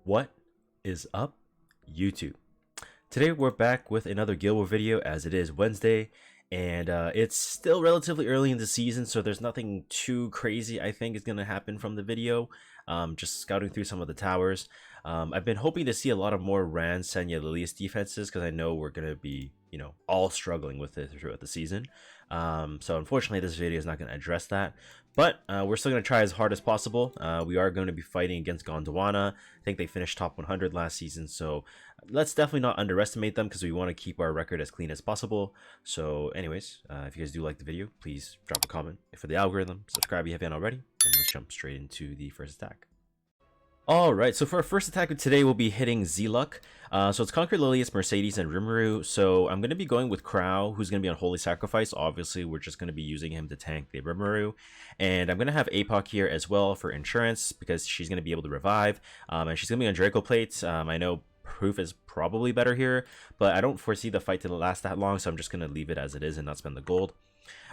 What is up, YouTube? Today we're back with another Guild War video, as it is Wednesday, and it's still relatively early in the season, so there's nothing too crazy I think is going to happen from the video. Just scouting through some of the towers. I've been hoping to see a lot of more Rand, Senya, Lilius defenses, because I know we're going to be, all struggling with it throughout the season. So unfortunately this video is not going to address that, but we're still going to try as hard as possible. We are going to be fighting against Gondwana. I think they finished top 100 last season, so let's definitely not underestimate them because we want to keep our record as clean as possible. So anyways, if you guys do like the video, please drop a comment for the algorithm, subscribe if you haven't already, and let's jump straight into the first attack. Alright, so for our first attack of today, we'll be hitting zLuk. So it's Conquer Lilius, Mercedes, and Rimuru. So I'm going to be going with Crow, who's going to be on Holy Sacrifice. Obviously, we're just going to be using him to tank the Rimuru. And I'm going to have APOC here as well for insurance, because she's going to be able to revive. And she's going to be on Draco Plates. I know Proof is probably better here, but I don't foresee the fight to last that long, so I'm just going to leave it as it is and not spend the gold.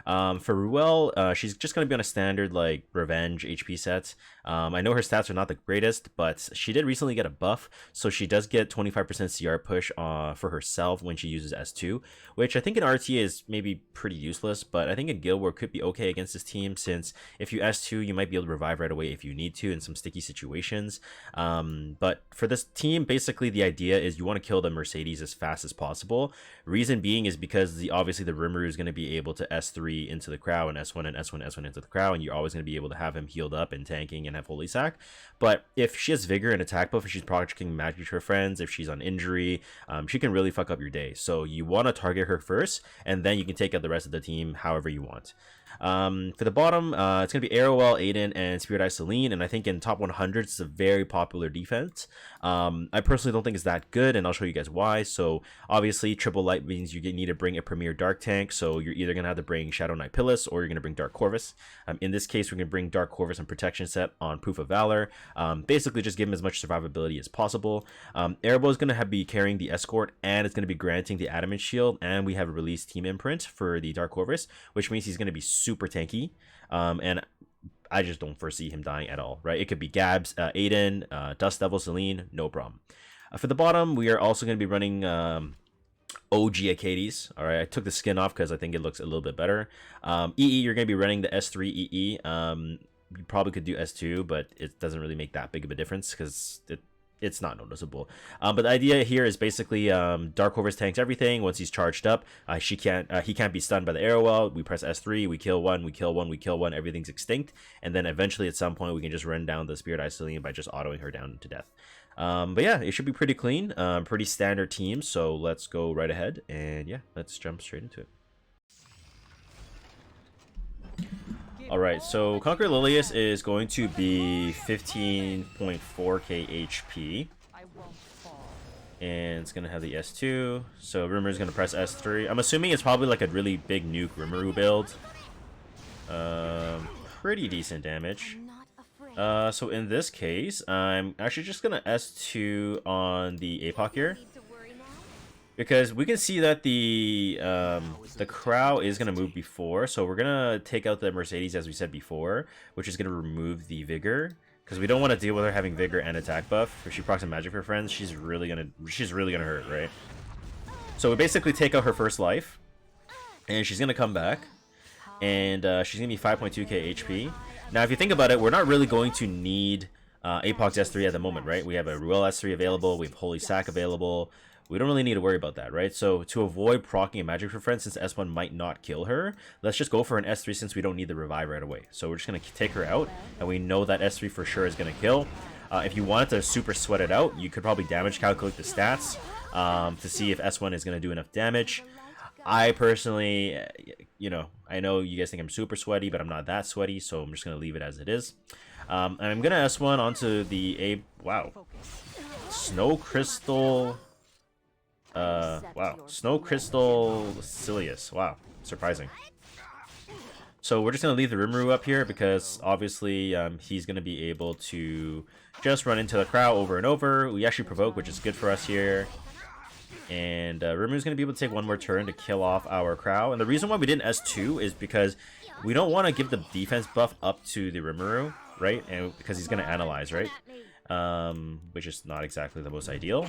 For Ruel, she's just going to be on a standard like revenge HP set. I know her stats are not the greatest, but she did recently get a buff, so she does get 25% CR push for herself when she uses S2, which I think in RTA is maybe pretty useless, but I think in Guild War could be okay against this team, since if you S2 you might be able to revive right away if you need to in some sticky situations. But for this team, basically the idea is you want to kill the Mercedes as fast as possible. Reason being is because obviously the Rimuru is going to be able to S3 into the Crow and S1 and S1 S1 into the Crow, and you're always going to be able to have him healed up and tanking and have Holy Sack. But if she has Vigor and Attack buff, if she's projecting magic to her friends, if she's on injury, she can really fuck up your day. So you want to target her first, and then you can take out the rest of the team however you want. For the bottom, it's going to be Arrowell, Aiden, and Spirit Eye Celine, and I think in top 100 it's a very popular defense. I personally don't think it's that good, and I'll show you guys why. So obviously triple light means you need to bring a premier dark tank, so you're either going to have to bring Shadow Knight Pillis or you're going to bring Dark Corvus. In this case, we're going to bring Dark Corvus and Protection set on Proof of Valor. Basically just give him as much survivability as possible. Airbow is going to be carrying the escort, and it's going to be granting the adamant shield, and we have a released team imprint for the Dark Corvus, which means he's going to be super tanky, and I just don't foresee him dying at all, right? It could be Gabs, Aiden, Dust Devil, Celine, no problem. For the bottom, we are also going to be running OG Acades. All right, I took the skin off because I think it looks a little bit better. EE, you're going to be running the S3 EE. You probably could do S2, but it doesn't really make that big of a difference because it's not noticeable. But the idea here is basically Dark Corvus tanks everything. Once he's charged up, he can't be stunned by the Arrowell. We press S3, we kill one, we kill one, we kill one, everything's extinct, and then eventually at some point we can just run down the Spirit Eye Celine by just autoing her down to death. But yeah, it should be pretty clean, pretty standard team, so let's go right ahead, and yeah, let's jump straight into it. Alright, so Conquer Lilius is going to be 15.4k HP. And it's going to have the S2. So Rimuru is going to press S3. I'm assuming it's probably like a really big nuke Rimuru build. Pretty decent damage. So in this case, I'm actually just going to S2 on the APOC here, because we can see that the Crow is going to move before, so we're going to take out the Mercedes as we said before, which is going to remove the Vigor, because we don't want to deal with her having Vigor and attack buff. If she procs some magic for friends, she's really gonna hurt, right? So we basically take out her first life, and she's going to come back, and she's going to be 5.2k HP. Now if you think about it, we're not really going to need APOC's S3 at the moment, right? We have a Ruel S3 available, we have Holy Sack available. We don't really need to worry about that, right? So to avoid proccing a magic for friends, since S1 might not kill her, let's just go for an S3 since we don't need the revive right away. So we're just going to take her out, and we know that S3 for sure is going to kill. If you wanted to super sweat it out, you could probably damage calculate the stats to see if S1 is going to do enough damage. I personally, I know you guys think I'm super sweaty, but I'm not that sweaty, so I'm just going to leave it as it is. And I'm going to S1 onto the wow. Snow Crystal... wow, Snow Crystal Silius. Wow, surprising. So we're just going to leave the Rimuru up here because obviously he's going to be able to just run into the Crow over and over. We actually provoke, which is good for us here. And Rimuru's going to be able to take one more turn to kill off our Crow. And the reason why we didn't S2 is because we don't want to give the defense buff up to the Rimuru, right? And because he's going to analyze, right? which is not exactly the most ideal.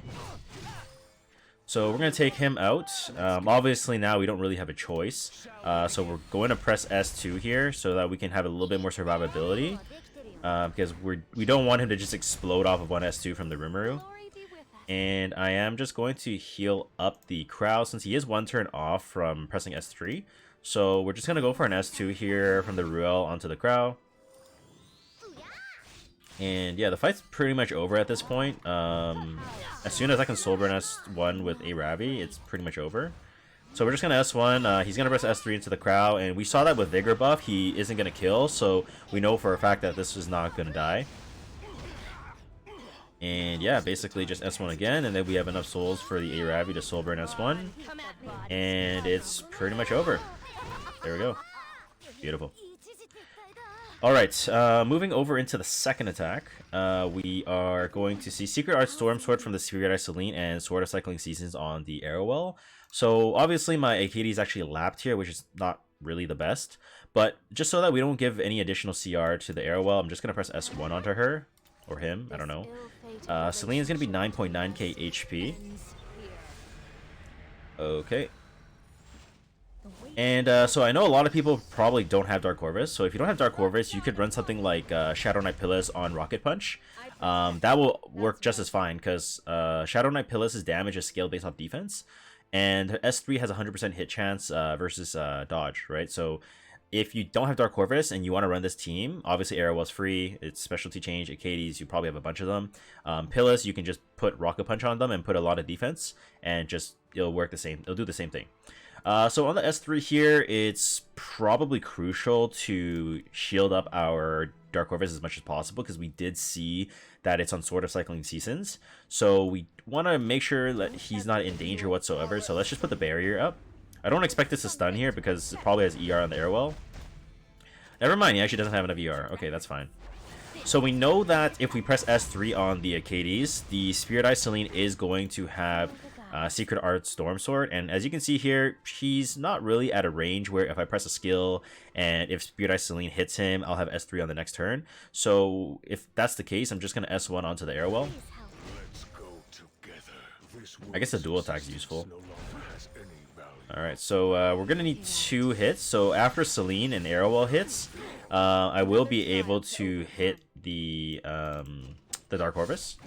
So we're going to take him out. Obviously now we don't really have a choice. So we're going to press S2 here so that we can have a little bit more survivability. Because we don't want him to just explode off of one S2 from the Rimuru. And I am just going to heal up the crowd since he is one turn off from pressing S3. So we're just going to go for an S2 here from the Ruel onto the crowd. And yeah, the fight's pretty much over at this point. As soon as I can soul burn S1 with a Ravi, it's pretty much over. So we're just going to S1. He's going to press S3 into the crowd. And we saw that with Vigor buff, he isn't going to kill. So we know for a fact that this is not going to die. And yeah, basically just S1 again. And then we have enough souls for the a Ravi to soul burn S1. And it's pretty much over. There we go. Beautiful. Alright, moving over into the second attack, we are going to see Secret Art Storm Sword from the Spirit Eye Celine and Sword of Cycling Seasons on the Arrowwell. So obviously my AKD is actually lapped here, which is not really the best. But just so that we don't give any additional CR to the Arrowwell, I'm just going to press S1 onto her. Or him, I don't know. Celine is going to be 9.9k HP. Okay. And so I know a lot of people probably don't have Dark Corvus, so if you don't have Dark Corvus, you could run something like Shadow Knight Pilis on Rocket Punch. That will work just as fine, because Shadow Knight Pilis' damage is scaled based off defense, and S3 has 100% hit chance versus dodge, right? So if you don't have Dark Corvus and you want to run this team, obviously Arrowwell's free, it's specialty change, Acades, you probably have a bunch of them. Pilis, you can just put Rocket Punch on them and put a lot of defense, and just it'll work the same, it'll do the same thing. So on the S3 here, it's probably crucial to shield up our Dark Corvus as much as possible, because we did see that it's on Sword of Cycling Seasons. So we want to make sure that he's not in danger whatsoever. So let's just put the barrier up. I don't expect this to stun here because it probably has ER on the Arrowwell. Never mind, he actually doesn't have enough ER. Okay, that's fine. So we know that if we press S3 on the Acades, the Spirit Eye Celine is going to have Secret Art Storm Sword, and as you can see here, he's not really at a range where if I press a skill and if Spirit Eye Celine hits him, I'll have S3 on the next turn. So if that's the case, I'm just going to S1 onto the Arrowwell. I guess the dual attack is useful. Alright, so we're going to need 2 hits. So after Celine and Arrowwell hits, I will be able to hit the Dark Corvus.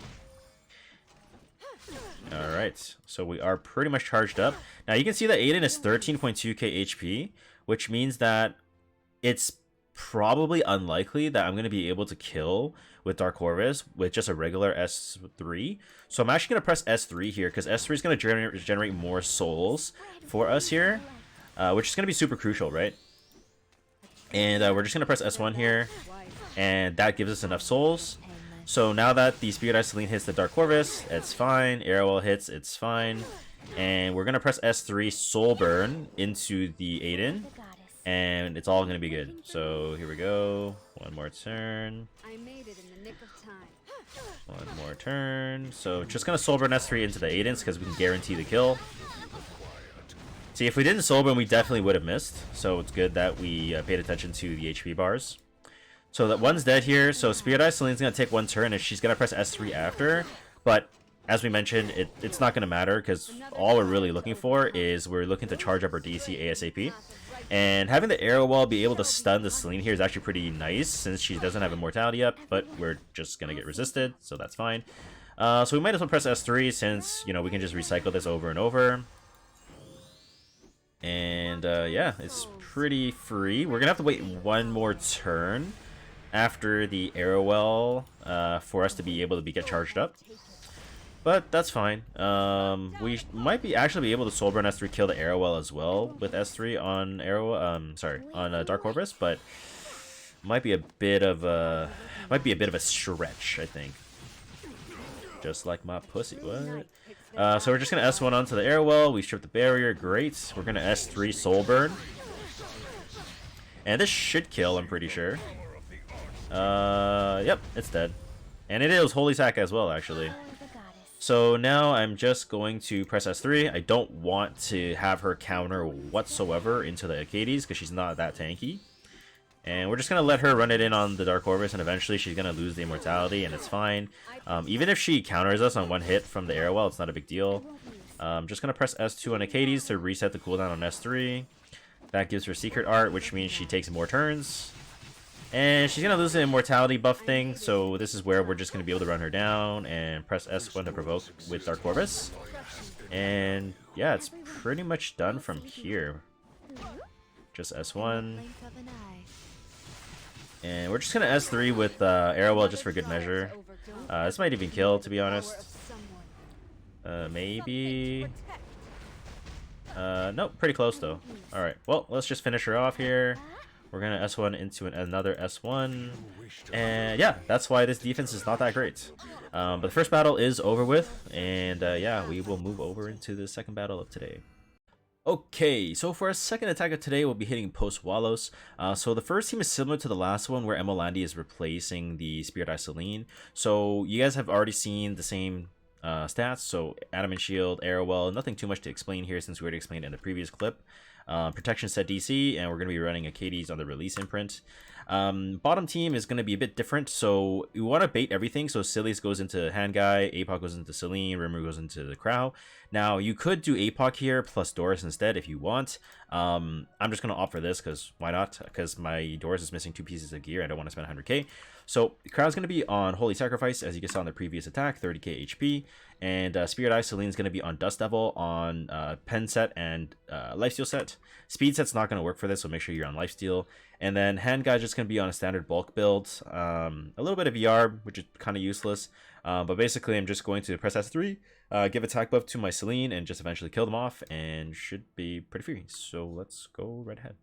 Alright, so we are pretty much charged up. Now you can see that Aiden is 13.2k HP, which means that it's probably unlikely that I'm going to be able to kill with Dark Corvus with just a regular S3. So I'm actually going to press S3 here, because S3 is going to generate more souls for us here, which is going to be super crucial, right? And we're just going to press S1 here, and that gives us enough souls. So now that the Spirit Eye Celine hits the Dark Corvus, it's fine. Arrowwell hits, it's fine. And we're going to press S3 Soul Burn into the Aiden. And it's all going to be good. So here we go. One more turn. One more turn. So just going to Soul Burn S3 into the Aidens because we can guarantee the kill. See, if we didn't Soul Burn, we definitely would have missed. So it's good that we paid attention to the HP bars. So that one's dead here. So Spirit Eye Celine's going to take one turn and she's going to press S3 after. But as we mentioned, it's not going to matter because all we're really looking for is we're looking to charge up our DC ASAP. And having the Arrowwell be able to stun the Celine here is actually pretty nice since she doesn't have Immortality up. But we're just going to get resisted, so that's fine. So we might as well press S3 since, you know, we can just recycle this over and over. And yeah, it's pretty free. We're going to have to wait one more turn after the Arrowwell for us to be able to get charged up, but that's fine. We might actually be able to Soul Burn S3 kill the Arrowwell as well with S3 on on Dark Corvus, but might be a bit of a stretch, I think. Just like my pussy. What? So we're just gonna S1 onto the Arrowwell. We strip the barrier. Great. We're gonna S3 Soul Burn, and this should kill. I'm pretty sure. Yep, it's dead. And it is Holy Sack as well, actually. So now I'm just going to press S3. I don't want to have her counter whatsoever into the Acades because she's not that tanky. And we're just going to let her run it in on the Dark Corvus, and eventually she's going to lose the immortality, and it's fine. Even if she counters us on one hit from the Airwell, it's not a big deal. I'm just going to press S2 on Akkadi's to reset the cooldown on S3. That gives her Secret Art, which means she takes more turns. And she's going to lose the immortality buff thing, so this is where we're just going to be able to run her down and press S1 to provoke with Dark Corvus. And yeah, it's pretty much done from here. Just S1. And we're just going to S3 with Airwell just for good measure. This might even kill, to be honest. Maybe... nope, pretty close though. Alright, well, let's just finish her off here. We're going to S1 into another S1. And yeah, that's why this defense is not that great. But the first battle is over with. And yeah, we will move over into the second battle of today. Okay, so for our second attack of today, we'll be hitting PostWalos. So the first team is similar to the last one, where Emolandi is replacing the Spirit Eye Celine. So you guys have already seen the same stats, so Adamant Shield, Airwell, nothing too much to explain here since we already explained in the previous clip. Protection set DC, and we're going to be running Akkadi's on the release imprint. Bottom team is going to be a bit different, so you want to bait everything. So Silius goes into Hand Guy, APOC goes into Celine, Rimmer goes into the Crow. Now you could do APOC here plus Doris instead if you want. I'm just going to opt for this because why not? Because my Doris is missing 2 pieces of gear. I don't want to spend 100k. So the Crow's going to be on Holy Sacrifice, as you saw in the previous attack, 30k HP. And Spirit Eye Celine is going to be on Dust Devil, on Pen set and Lifesteal set. Speed set's not going to work for this, so make sure you're on Lifesteal. And then Hand Guy just going to be on a standard bulk build. A little bit of ER, which is kind of useless. But basically, I'm just going to press S3, give attack buff to my Celine, and just eventually kill them off, and should be pretty free. So let's go right ahead.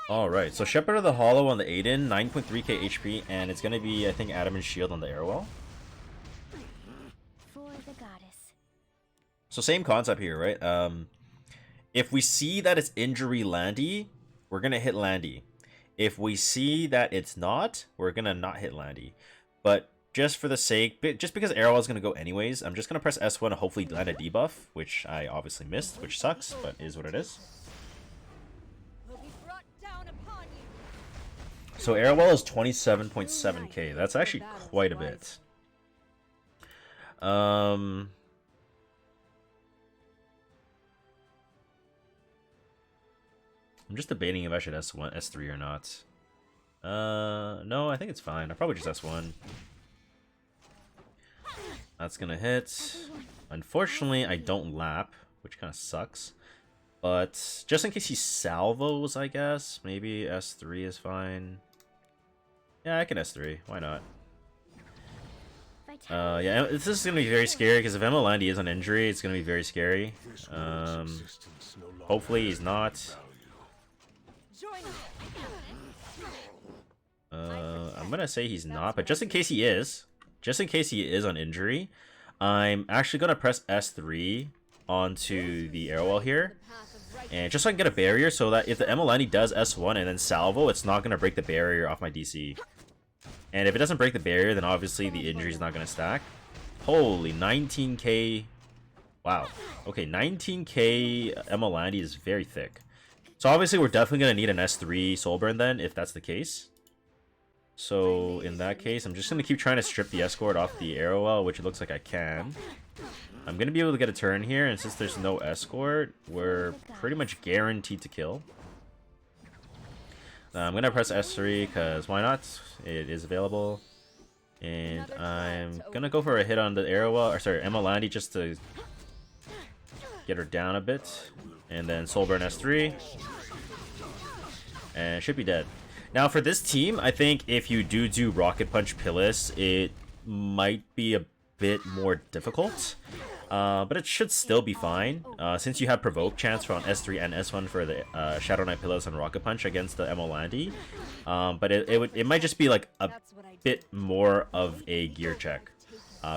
Alright, so Shepherd of the Hollow on the Aiden, 9.3k HP, and it's going to be, I think, Adamant Shield on the Airwell. So same concept here, right? If we see that it's injury Landy, we're going to hit Landy. If we see that it's not, we're going to not hit Landy. But just for the sake, just because Airwell is going to go anyways, I'm just going to press S1 to hopefully land a debuff, which I obviously missed, which sucks, but is what it is. So Airwell is 27.7k. That's actually quite a bit. I'm just debating if I should S1, S3 or not. No, I think it's fine. I'll probably just S1. That's gonna hit. Unfortunately, I don't lap, which kind of sucks. But just in case he salvos, I guess, maybe S3 is fine. Yeah, I can S3. Why not? Yeah, this is gonna be very scary because if Emolandi is on injury, it's gonna be very scary. Hopefully he's not. I'm gonna say he's not, but just in case he is on injury, I'm actually gonna press S3 onto the Airwell here, and just so I can get a barrier, so that if the Emolandi does S1 and then salvo, it's not gonna break the barrier off my DC. And if it doesn't break the barrier, then obviously the injury is not gonna stack. Holy 19k! Wow. Okay, 19k Emolandi is very thick. So obviously we're definitely going to need an S3 Soulburn then, if that's the case. So in that case, I'm just going to keep trying to strip the Escort off the Airwell, which it looks like I can. I'm going to be able to get a turn here, and since there's no Escort, we're pretty much guaranteed to kill. I'm going to press S3, because why not? It is available. And I'm going to go for a hit on the Airwell, or sorry, Emolandi, just to get her down a bit. And then Soulburn S3. And should be dead. Now for this team, I think if you do Rocket Punch Pillis, it might be a bit more difficult. But it should still be fine. Since you have Provoke chance on S3 and S1 for the Shadow Knight Pillis and Rocket Punch against the Emolandi. But it might just be like a bit more of a gear check.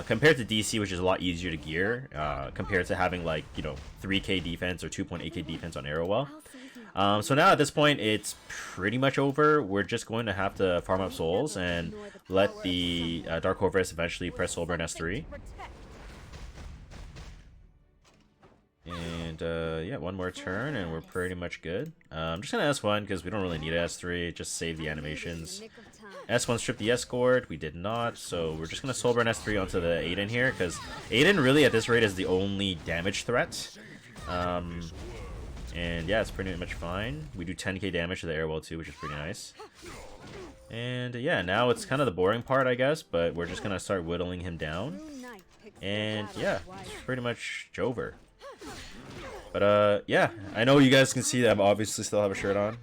Compared to DC, which is a lot easier to gear, compared to having like, you know, 3k defense or 2.8k defense on Airwell. So now at this point, it's pretty much over. We're just going to have to farm up souls and let the Dark Corvus eventually press Soulburn S3. And yeah, one more turn and we're pretty much good. I'm just gonna S1 because we don't really need S3, just save the animations. S1 strip the escort, we did not, so we're just gonna soul burn S3 onto the Aiden here, because Aiden really at this rate is the only damage threat. And yeah, it's pretty much fine. We do 10k damage to the airwell too, which is pretty nice. And yeah, now it's kind of the boring part, I guess, but we're just gonna start whittling him down. And yeah, it's pretty much over. But yeah, I know you guys can see that I obviously still have a shirt on.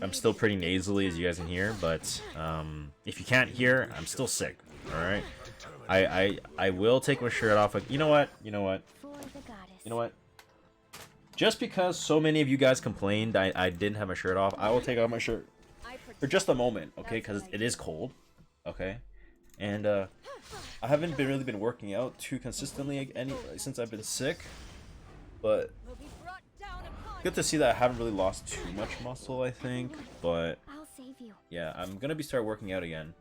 I'm still pretty nasally, as you guys can hear, but if you can't hear, I'm still sick. All right, I will take my shirt off. Like, you know what? Just because so many of you guys complained I didn't have my shirt off, I will take off my shirt for just a moment, okay? Because it is cold, okay? And I haven't really been working out too consistently since I've been sick. But good to see that I haven't really lost too much muscle, I think. But yeah, I'm gonna start working out again.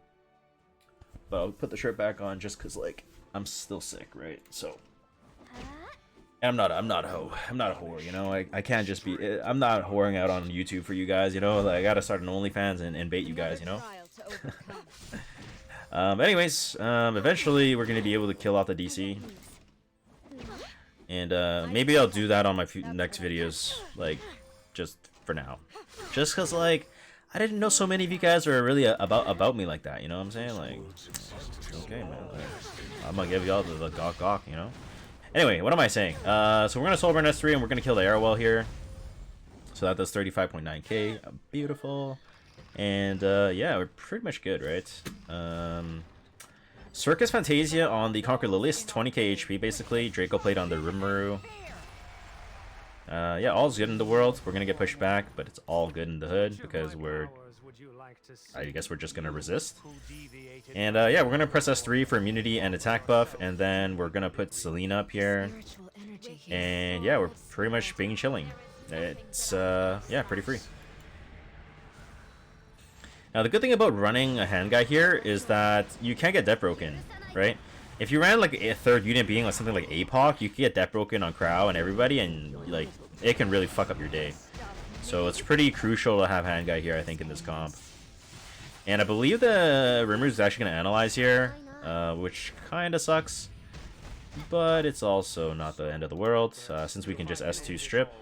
But I'll put the shirt back on just cause like I'm still sick, right? So and I'm not a whore, you know. I can't just be. I'm not whoring out on YouTube for you guys, you know. Like, I gotta start an OnlyFans and bait you guys, you know. Anyways, eventually we're gonna be able to kill off the DC. And maybe I'll do that on my next videos, like, just for now. Just because, like, I didn't know so many of you guys are really about me like that, you know what I'm saying? Like, okay, man. Like, I'm gonna give y'all the gawk, you know? Anyway, what am I saying? So we're gonna soul burn S3 and we're gonna kill the airwell here. So that does 35.9k. Beautiful. And yeah, we're pretty much good, right? Circus Fantasia on the Conquer Lilius, 20k HP basically. Draco played on the Rimuru. Yeah, all's good in the world. We're gonna get pushed back, but it's all good in the hood because I guess we're just gonna resist. And yeah, we're gonna press S3 for immunity and attack buff, and then we're gonna put Selena up here. And yeah, we're pretty much being chilling. It's yeah, pretty free. Now, the good thing about running a hand guy here is that you can't get death broken, right? If you ran like a third unit being like something like APOC, you can get death broken on Crow and everybody, and like it can really fuck up your day. So it's pretty crucial to have hand guy here, I think, in this comp. And I believe the Rimuru is actually going to analyze here, which kind of sucks. But it's also not the end of the world, since we can just S2 strip.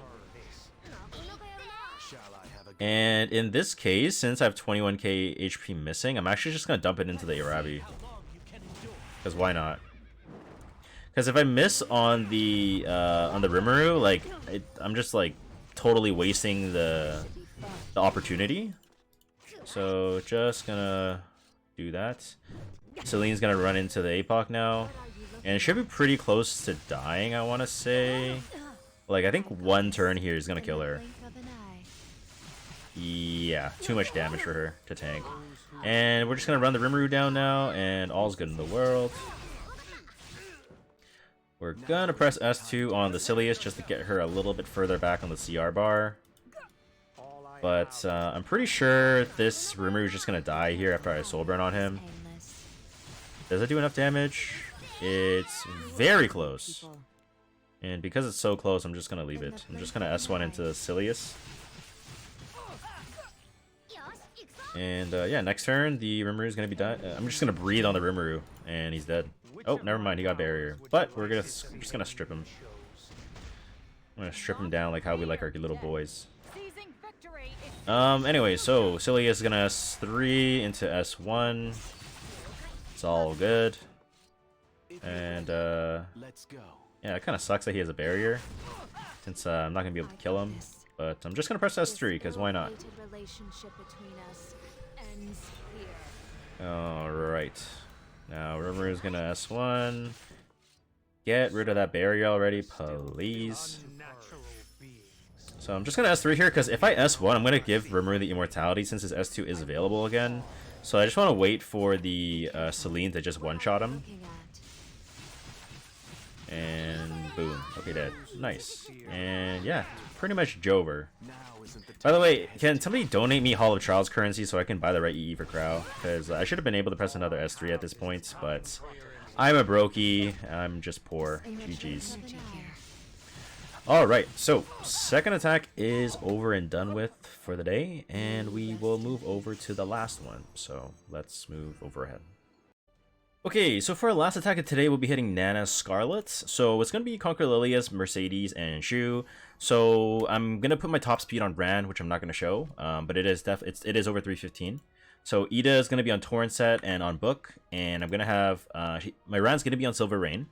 And in this case, since I have 21k HP missing, I'm actually just going to dump it into the Arabi. Because why not? Because if I miss on the Rimuru, like, I'm just, like, totally wasting the opportunity. So, just gonna do that. Celine's gonna run into the APOC now. And it should be pretty close to dying, I want to say. Like, I think one turn here is gonna kill her. Yeah, too much damage for her to tank. And we're just gonna run the Rimuru down now, and all's good in the world. We're gonna press S2 on the Silius just to get her a little bit further back on the CR bar. But I'm pretty sure this Rimuru is just gonna die here after I soul burn on him. Does it do enough damage? It's very close. And because it's so close, I'm just gonna leave it. I'm just gonna S1 into the Silius. And yeah, next turn, the Rimuru is going to be dead. I'm just going to breathe on the Rimuru, and he's dead. Oh, never mind, he got barrier. But we're just going to strip him. I'm going to strip him down like how we like our little boys. Anyway, so Silius is going to S3 into S1. It's all good. And yeah, it kind of sucks that he has a barrier, since I'm not going to be able to kill him. But I'm just going to press S3, because why not? Alright. Now, Rimuru is going to S1. Get rid of that barrier already, please. So I'm just going to S3 here, because if I S1, I'm going to give Rimuru the immortality, since his S2 is available again. So I just want to wait for the Celine to just one-shot him. And boom. Okay, dead. Nice. And yeah, pretty much Jover. By the way, can somebody donate me Hall of Trials currency so I can buy the right EE for Crow? Because I should have been able to press another S3 at this point, but I'm a brokey. I'm just poor. GG's. Alright, so second attack is over and done with for the day, and we will move over to the last one. So let's move over ahead. Okay, so for our last attack of today, we'll be hitting NanaScarlett. So it's going to be Conquer Lilius, Mercedes, and Shu. So I'm going to put my top speed on Brand, which I'm not going to show, but it is over 315. So Ida is going to be on Torrent set and on Book, and I'm going to have, my Rand's going to be on Silver Rain.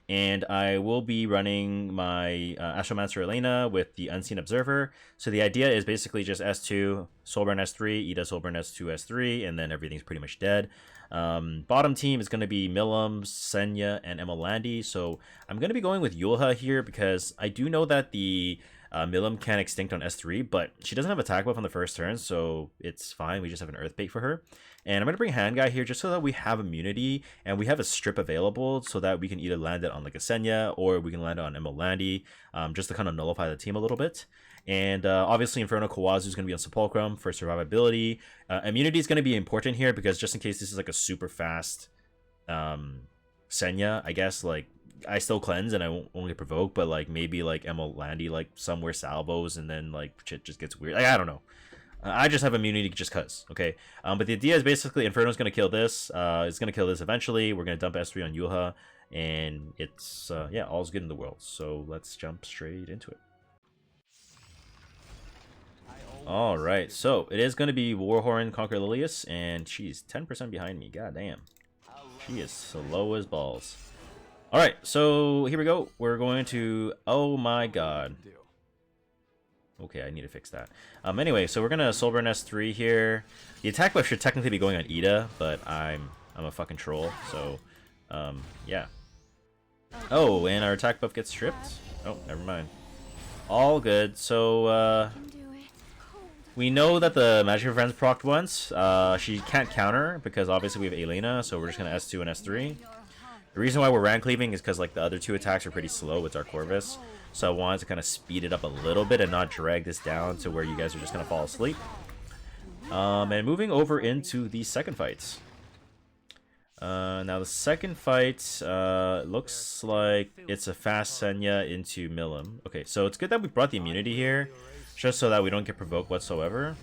And I will be running my Astromancer Elena with the Unseen Observer. So the idea is basically just S2, Soulburn S3, Ida Soulburn S2, S3, and then everything's pretty much dead. Bottom team is going to be Milim, Senya, and Emma Landy. So I'm going to be going with Yulha here because I do know that the Milim can extinct on S3, but she doesn't have attack buff on the first turn, so it's fine. We just have an Earth Bait for her. And I'm going to bring Hand Guy here just so that we have immunity and we have a strip available so that we can either land it on like a Senya or we can land it on Emma Landy, just to kind of nullify the team a little bit. And obviously Inferno Kawazu is going to be on Sepulchrum for survivability. Immunity is going to be important here because just in case this is like a super fast Senya, I guess, like, I still cleanse and I won't only provoke, but like maybe like Emma Landy like somewhere salvos and then like shit just gets weird. Like, I don't know. I just have immunity just cuz, okay? But the idea is basically Inferno's going to kill this. It's going to kill this eventually. We're going to dump S3 on Yulha, and it's, yeah, all's good in the world. So let's jump straight into it. Alright, so it is going to be Warhorn Conquer Lilius, and she's 10% behind me. God damn. She is slow as balls. Alright, so here we go. We're going to... Oh my god. Okay, I need to fix that. Anyway, so we're gonna Soulburn S3 here. The attack buff should technically be going on Ida, but I'm a fucking troll, so yeah. Oh, and our attack buff gets stripped? Oh, never mind. All good. So we know that the Magic of Friends procced once. She can't counter because obviously we have Elena, so we're just gonna S2 and S3. The reason why we're rank cleaving is because like the other two attacks are pretty slow with our Corvus. So I wanted to kind of speed it up a little bit and not drag this down to where you guys are just going to fall asleep. And moving over into the second fight. Now the second fight looks like it's a fast Senya into Milim. Okay, so it's good that we brought the immunity here, just so that we don't get provoked whatsoever.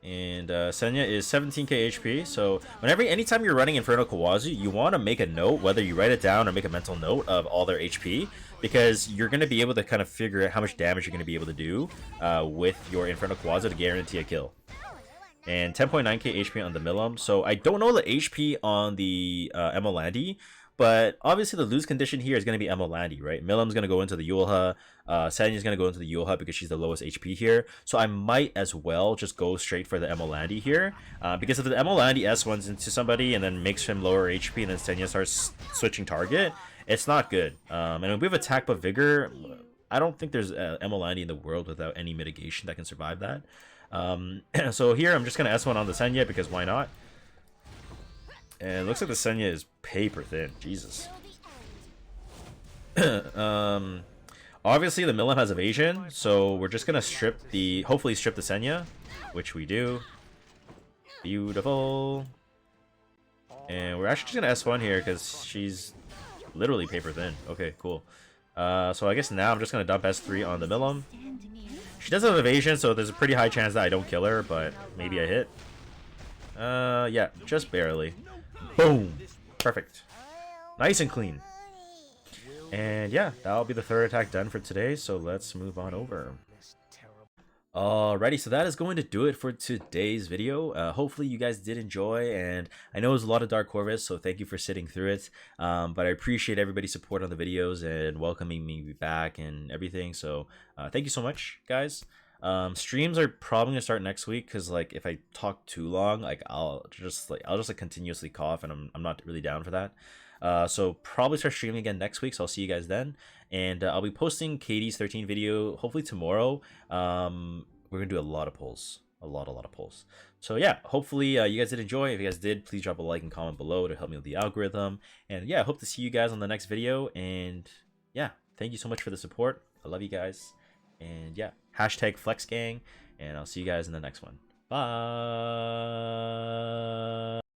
And Senya is 17k HP, so anytime you're running Inferno Kawazu, you want to make a note, whether you write it down or make a mental note of all their HP, because you're going to be able to kind of figure out how much damage you're going to be able to do with your Inferno Kawazu to guarantee a kill. And 10.9k HP on the Milim, so I don't know the HP on the Emma Landy, but obviously the lose condition here is going to be Emma Landy, right? Milim's going to go into the Yulha, Senya's going to go into the Yulha because she's the lowest HP here, so I might as well just go straight for the Emma Landy here, because if the Emma Landy S1s into somebody and then makes him lower HP and then Senya starts switching target, it's not good. And when we have attack but vigor, I don't think there's Emma Landy in the world without any mitigation that can survive that. So here I'm just going to S1 on the Senya because why not? And it looks like the Senya is paper thin. Jesus. Obviously the Milim has evasion, so we're just gonna hopefully strip the Senya, which we do. Beautiful. And we're actually just gonna S1 here because she's literally paper thin. Okay, cool. So I guess now I'm just gonna dump S3 on the Milim. She does have evasion, so there's a pretty high chance that I don't kill her, but maybe I hit. Yeah, just barely. Boom! Perfect. Nice and clean. And yeah, that'll be the third attack done for today, so let's move on over. Alrighty, so that is going to do it for today's video. Hopefully you guys did enjoy, and I know it was a lot of Dark Corvus, so thank you for sitting through it. But I appreciate everybody's support on the videos and welcoming me back and everything, so thank you so much, guys. Streams are probably gonna start next week because like if I talk too long, like I'll just continuously cough, and I'm not really down for that. So probably start streaming again next week, so I'll see you guys then. And I'll be posting Katie's 13 video hopefully tomorrow. We're gonna do a lot of polls, a lot of polls. So yeah, hopefully you guys did enjoy. If you guys did, please drop a like and comment below to help me with the algorithm. And yeah, I hope to see you guys on the next video. And yeah, thank you so much for the support. I love you guys. And yeah, hashtag FlexGang, and I'll see you guys in the next one. Bye.